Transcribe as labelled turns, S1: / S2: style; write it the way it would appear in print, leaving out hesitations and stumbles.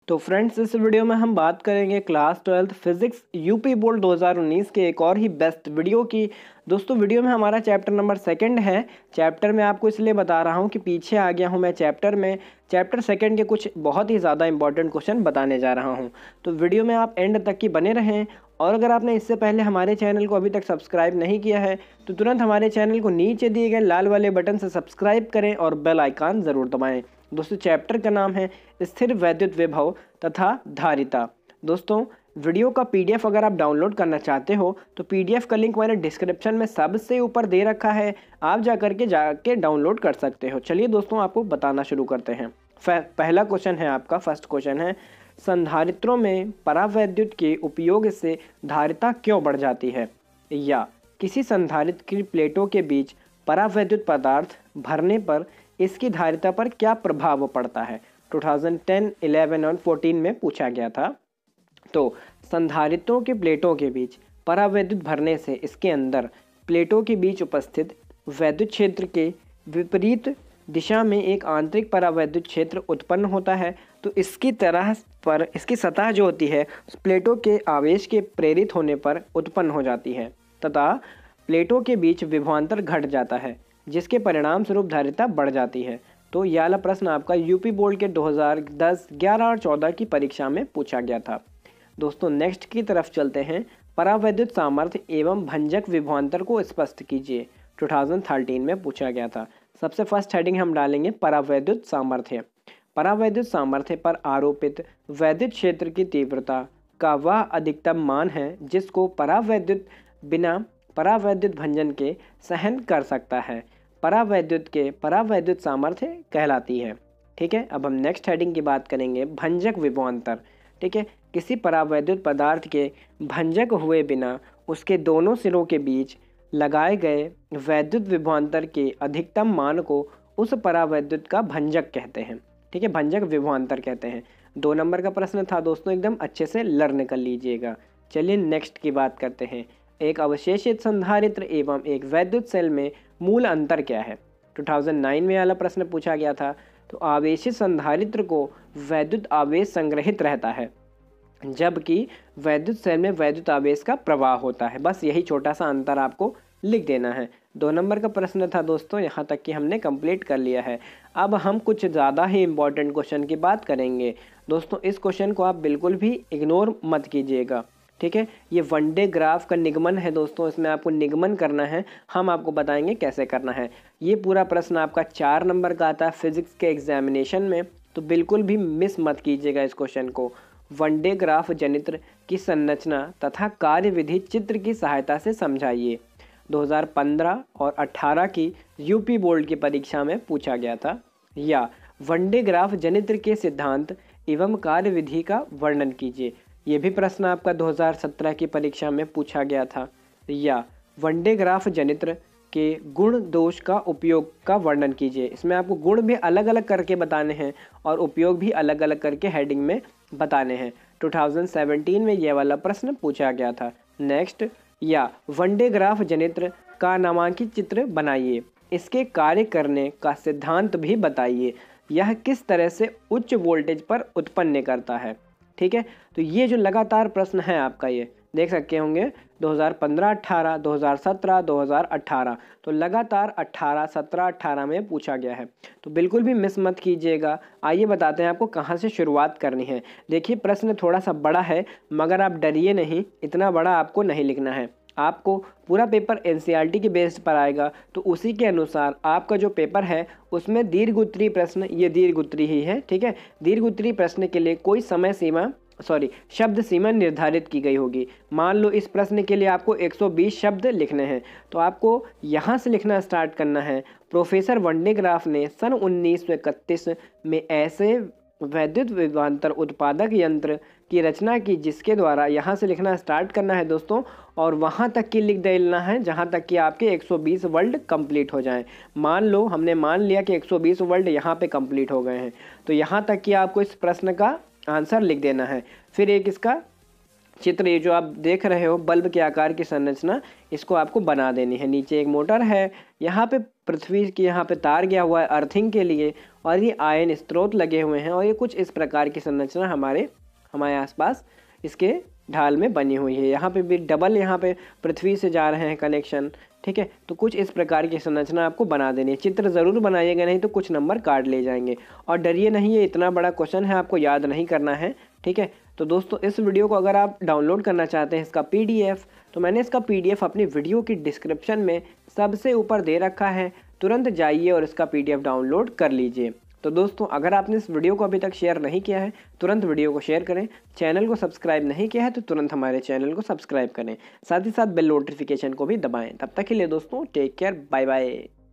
S1: तो फ्रेंड्स, इस वीडियो में हम बात करेंगे class 12th physics UP board 2019 के एक और ही बेस्ट वीडियो की। दोस्तों, वीडियो में हमारा चैप्टर नंबर 2 है। चैप्टर में आपको इसलिए बता रहा हूं कि पीछे आ गया हूं मैं चैप्टर में। चैप्टर 2 के कुछ बहुत ही ज़्यादा इंपॉर्टेंट क्वेश्चन बताने जा रहा हूं, तो वीडियो में आप एंड तक की बने रहें। और अगर आपने इससे पहले हमारे चैनल को अभी तक सब्सक्राइब नहीं किया है तो तुरंत हमारे चैनल को नीचे दिए गए लाल वाले बटन से सब्सक्राइब करें और बेल आइकन ज़रूर दबाएँ। दोस्तों, चैप्टर का नाम है स्थिर वैद्युत विभव तथा धारिता। दोस्तों, वीडियो का पीडीएफ अगर आप डाउनलोड करना चाहते हो तो पीडीएफ का लिंक मैंने डिस्क्रिप्शन में सबसे ऊपर दे रखा है, आप जाके डाउनलोड कर सकते हो। चलिए दोस्तों, आपको बताना शुरू करते हैं। पहला क्वेश्चन है आपका, फर्स्ट क्वेश्चन है, संधारित्रों में परावैद्युत के उपयोग से धारिता क्यों बढ़ जाती है? या किसी संधारित्र की प्लेटों के बीच परावैद्युत पदार्थ भरने पर इसकी धारिता पर क्या प्रभाव पड़ता है? 2010, 11 और 14 में पूछा गया था। तो संधारित्रों के प्लेटों के बीच परावैद्युत भरने से इसके अंदर प्लेटों के बीच उपस्थित वैद्युत क्षेत्र के विपरीत दिशा में एक आंतरिक परावैद्युत क्षेत्र उत्पन्न होता है। तो इसकी सतह जो होती है प्लेटों के आवेश के प्रेरित होने पर उत्पन्न हो जाती है तथा प्लेटों के बीच विभवांतर घट जाता है, जिसके परिणाम स्वरूप धारिता बढ़ जाती है। तो यह वाला प्रश्न आपका यूपी बोर्ड के 2010, 11 और 14 की परीक्षा में पूछा गया था। दोस्तों, नेक्स्ट की तरफ चलते हैं। परावैद्युत सामर्थ्य एवं भंजक विभवांतर को स्पष्ट कीजिए, 2013 में पूछा गया था। सबसे फर्स्ट हेडिंग हम डालेंगे परावैद्युत सामर्थ्य। परावैद्युत सामर्थ्य पर आरोपित वैद्युत क्षेत्र की तीव्रता का वह अधिकतम मान है जिसको परावैद्युत बिना परावैद्युत भंजन के सहन कर सकता है। परावैद्युत सामर्थ्य कहलाती है। ठीक है, अब हम नेक्स्ट हेडिंग की बात करेंगे, भंजक विभवांतर। ठीक है, किसी परावैद्युत पदार्थ के भंजक हुए बिना उसके दोनों सिरों के बीच लगाए गए वैद्युत विभवांतर के अधिकतम मान को उस परावैद्युत का भंजक कहते हैं। ठीक है, भंजक विभवांतर कहते हैं। 2 नंबर का प्रश्न था दोस्तों, एकदम अच्छे से लर्न कर लीजिएगा। चलिए नेक्स्ट की बात करते हैं। एक अवशेषित संधारित्र एवं एक वैद्युत सेल में मूल अंतर क्या है? 2009 में वाला प्रश्न पूछा गया था। तो आवेशित संधारित्र को वैद्युत आवेश संग्रहित रहता है, जबकि वैद्युत सेल में वैद्युत आवेश का प्रवाह होता है। बस यही छोटा सा अंतर आपको लिख देना है। 2 नंबर का प्रश्न था दोस्तों, यहाँ तक कि हमने कंप्लीट कर लिया है। अब हम कुछ ज़्यादा ही इम्पोर्टेंट क्वेश्चन की बात करेंगे। दोस्तों, इस क्वेश्चन को आप बिल्कुल भी इग्नोर मत कीजिएगा। ठीक है, ये वनडे ग्राफ का निगमन है दोस्तों, इसमें आपको निगमन करना है, हम आपको बताएंगे कैसे करना है। ये पूरा प्रश्न आपका 4 नंबर का आता है फिजिक्स के एग्जामिनेशन में, तो बिल्कुल भी मिस मत कीजिएगा इस क्वेश्चन को। वनडे ग्राफ जनित्र की संरचना तथा कार्यविधि चित्र की सहायता से समझाइए। 2015 और 18 की यूपी बोर्ड की परीक्षा में पूछा गया था। या वनडे ग्राफ जनित्र के सिद्धांत एवं कार्यविधि का वर्णन कीजिए, ये भी प्रश्न आपका 2017 की परीक्षा में पूछा गया था। या वनडे ग्राफ जनित्र के गुण दोष का उपयोग का वर्णन कीजिए, इसमें आपको गुण भी अलग अलग करके बताने हैं और उपयोग भी अलग अलग करके हेडिंग में बताने हैं। 2017 में यह वाला प्रश्न पूछा गया था। नेक्स्ट, या वनडे ग्राफ जनित्र का नामांकित चित्र बनाइए, इसके कार्य करने का सिद्धांत भी बताइए, यह किस तरह से उच्च वोल्टेज पर उत्पन्न करता है। ठीक है, तो ये जो लगातार प्रश्न है आपका, ये देख सकते होंगे 2015, 18, 2017, 2018, तो लगातार 18, 17, 18 में पूछा गया है, तो बिल्कुल भी मिस मत कीजिएगा। आइए बताते हैं आपको कहाँ से शुरुआत करनी है। देखिए, प्रश्न थोड़ा सा बड़ा है, मगर आप डरिए नहीं, इतना बड़ा आपको नहीं लिखना है। आपको पूरा पेपर एनसीईआरटी के बेस पर आएगा, तो उसी के अनुसार आपका जो पेपर है उसमें दीर्घ उत्तरीय प्रश्न, ये दीर्घ उत्तरीय ही है। ठीक है, दीर्घ उत्तरीय प्रश्न के लिए कोई शब्द सीमा निर्धारित की गई होगी। मान लो इस प्रश्न के लिए आपको 120 शब्द लिखने हैं, तो आपको यहाँ से लिखना स्टार्ट करना है। प्रोफेसर वनडे ग्राफ ने सन 1931 में ऐसे वैद्युत विभवांतर उत्पादक यंत्र की रचना की जिसके द्वारा, यहाँ से लिखना स्टार्ट करना है दोस्तों, और वहाँ तक की लिख देना है जहाँ तक कि आपके 120 वर्ड कंप्लीट हो जाएं। मान लो हमने मान लिया कि 120 वर्ड यहाँ पे कंप्लीट हो गए हैं, तो यहाँ तक कि आपको इस प्रश्न का आंसर लिख देना है। फिर एक इसका चित्र ये जो आप देख रहे हो बल्ब के आकार की संरचना, इसको आपको बना देनी है। नीचे एक मोटर है, यहाँ पे पृथ्वी की यहाँ पे तार गया हुआ है अर्थिंग के लिए, और ये आयन स्रोत लगे हुए हैं, और ये कुछ इस प्रकार की संरचना हमारे आसपास इसके ढाल में बनी हुई है। यहाँ पे भी डबल यहाँ पे पृथ्वी से जा रहे हैं कनेक्शन, ठीक है। तो कुछ इस प्रकार की संरचना आपको बना देनी है। चित्र ज़रूर बनाइएगा, नहीं तो कुछ नंबर काट ले जाएंगे। और डरिए नहीं, ये इतना बड़ा क्वेश्चन है, आपको याद नहीं करना है, ठीक है। तो दोस्तों इस वीडियो को अगर आप डाउनलोड करना चाहते हैं इसका PDF, तो मैंने इसका PDF अपनी वीडियो की डिस्क्रिप्शन में सबसे ऊपर दे रखा है, तुरंत जाइए और इसका PDF डाउनलोड कर लीजिए। तो दोस्तों अगर आपने इस वीडियो को अभी तक शेयर नहीं किया है, तुरंत वीडियो को शेयर करें। चैनल को सब्सक्राइब नहीं किया है तो तुरंत हमारे चैनल को सब्सक्राइब करें, साथ ही साथ बेल नोटिफिकेशन को भी दबाएं। तब तक के लिए दोस्तों टेक केयर, बाय बाय।